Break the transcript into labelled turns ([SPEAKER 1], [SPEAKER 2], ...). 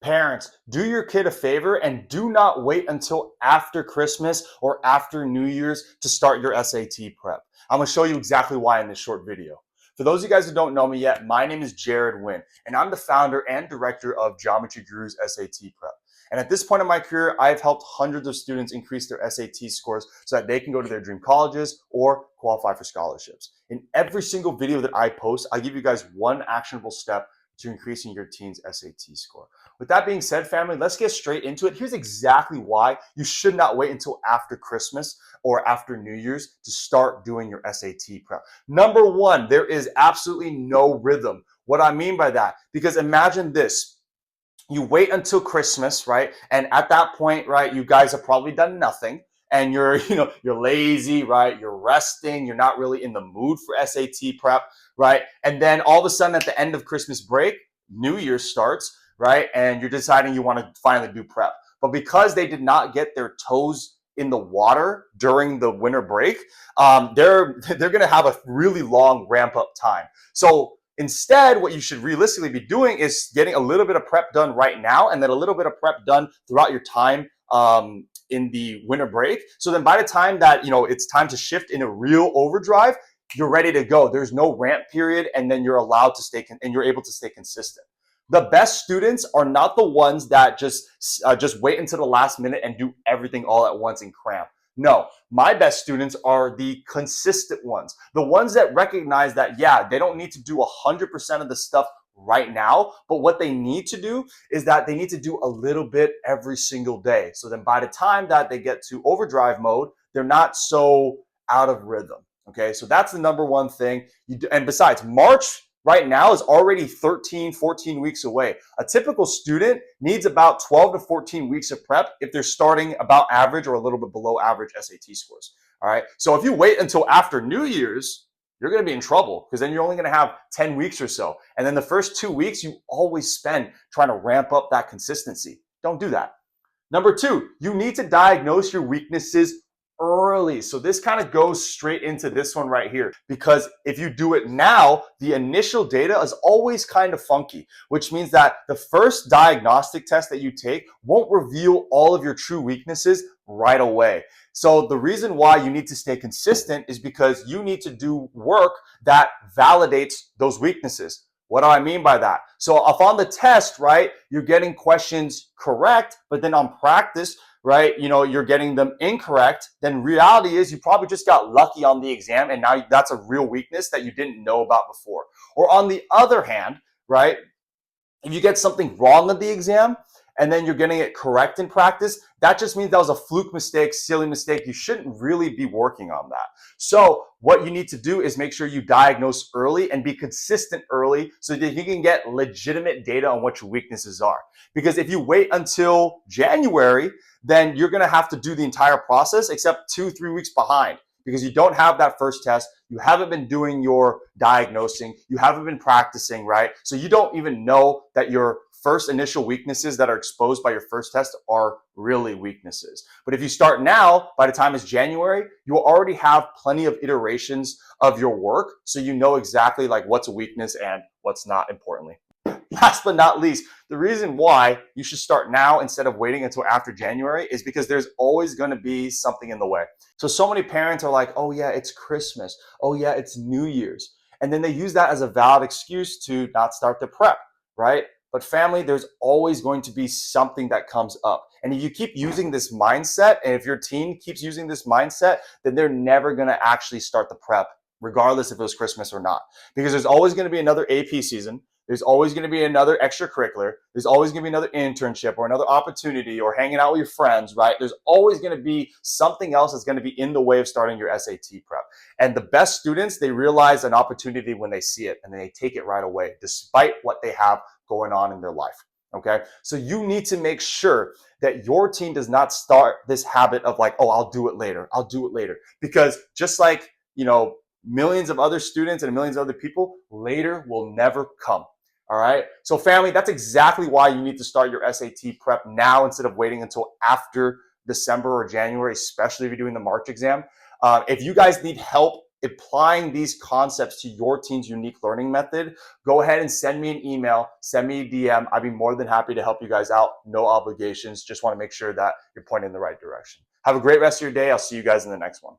[SPEAKER 1] Parents, do your kid a favor and do not wait until after Christmas or after New Year's to start your SAT prep. I'm gonna show you exactly why in this short video. For those of you guys who don't know me yet, my name is Jared Wynn, and I'm the founder and director of Geometry Guru's SAT prep. And at this point in my career, I've helped hundreds of students increase their SAT scores so that they can go to their dream colleges or qualify for scholarships. In every single video that I post, I give you guys one actionable step to increasing your teen's SAT score. With that being said, family, let's get straight into it. Here's exactly why you should not wait until after Christmas or after New Year's to start doing your SAT prep. Number one, there is absolutely no rhythm. What I mean by that, because imagine this. You wait until Christmas, right? And at that point, right, you guys have probably done nothing and you're, you're lazy, right? You're resting. You're not really in the mood for SAT prep, right? And then all of a sudden at the end of Christmas break, New Year starts, right? And you're deciding you want to finally do prep. But because they did not get their toes in the water during the winter break, they're going to have a really long ramp up time. So instead, what you should realistically be doing is getting a little bit of prep done right now and then a little bit of prep done throughout your time in the winter break. So then by the time that, it's time to shift in a real overdrive, you're ready to go. There's no ramp period, and then you're allowed to stay and you're able to stay consistent. The best students are not the ones that just wait until the last minute and do everything all at once and cram. No, my best students are the consistent ones, the ones that recognize that, yeah, they don't need to do 100% of the stuff right now, but what they need to do is that they need to do a little bit every single day. So then by the time that they get to overdrive mode, they're not so out of rhythm. Okay, so that's the number one thing. And besides, March right now is already 13, 14 weeks away. A typical student needs about 12 to 14 weeks of prep if they're starting about average or a little bit below average SAT scores. All right. So if you wait until after New Year's, you're going to be in trouble because then you're only going to have 10 weeks or so. And then the first 2 weeks, you always spend trying to ramp up that consistency. Don't do that. Number two, you need to diagnose your weaknesses early. So this kind of goes straight into this one right here, because if you do it now, the initial data is always kind of funky, which means that the first diagnostic test that you take won't reveal all of your true weaknesses right away. So the reason why you need to stay consistent is because you need to do work that validates those weaknesses. What do I mean by that? So if on the test, right, you're getting questions correct, but then on practice, right, you're getting them incorrect, then reality is you probably just got lucky on the exam and now that's a real weakness that you didn't know about before. Or on the other hand, right, if you get something wrong on the exam and then you're getting it correct in practice, that just means that was a fluke mistake, silly mistake. You shouldn't really be working on that. So what you need to do is make sure you diagnose early and be consistent early so that you can get legitimate data on what your weaknesses are. Because if you wait until January, then you're going to have to do the entire process except 2-3 weeks behind, because you don't have that first test. You haven't been doing your diagnosing. You haven't been practicing, right? So you don't even know that your first initial weaknesses that are exposed by your first test are really weaknesses. But if you start now, by the time it's January, you will already have plenty of iterations of your work. So you know exactly like what's a weakness and what's not, importantly. Last but not least, the reason why you should start now instead of waiting until after January is because there's always going to be something in the way. So many parents are like, oh yeah, it's Christmas. Oh yeah, it's New Year's. And then they use that as a valid excuse to not start the prep, right? But family, there's always going to be something that comes up. And if you keep using this mindset, and if your teen keeps using this mindset, then they're never going to actually start the prep, regardless if it was Christmas or not. Because there's always going to be another AP season. There's always going to be another extracurricular. There's always going to be another internship or another opportunity or hanging out with your friends, right? There's always going to be something else that's going to be in the way of starting your SAT prep. And the best students, they realize an opportunity when they see it and they take it right away, despite what they have going on in their life. Okay. So you need to make sure that your teen does not start this habit of like, oh, I'll do it later. I'll do it later. Because just like, millions of other students and millions of other people, later will never come. All right. So family, that's exactly why you need to start your SAT prep now instead of waiting until after December or January, especially if you're doing the March exam. If you guys need help applying these concepts to your team's unique learning method, go ahead and send me an email, send me a DM. I'd be more than happy to help you guys out. No obligations. Just want to make sure that you're pointing in the right direction. Have a great rest of your day. I'll see you guys in the next one.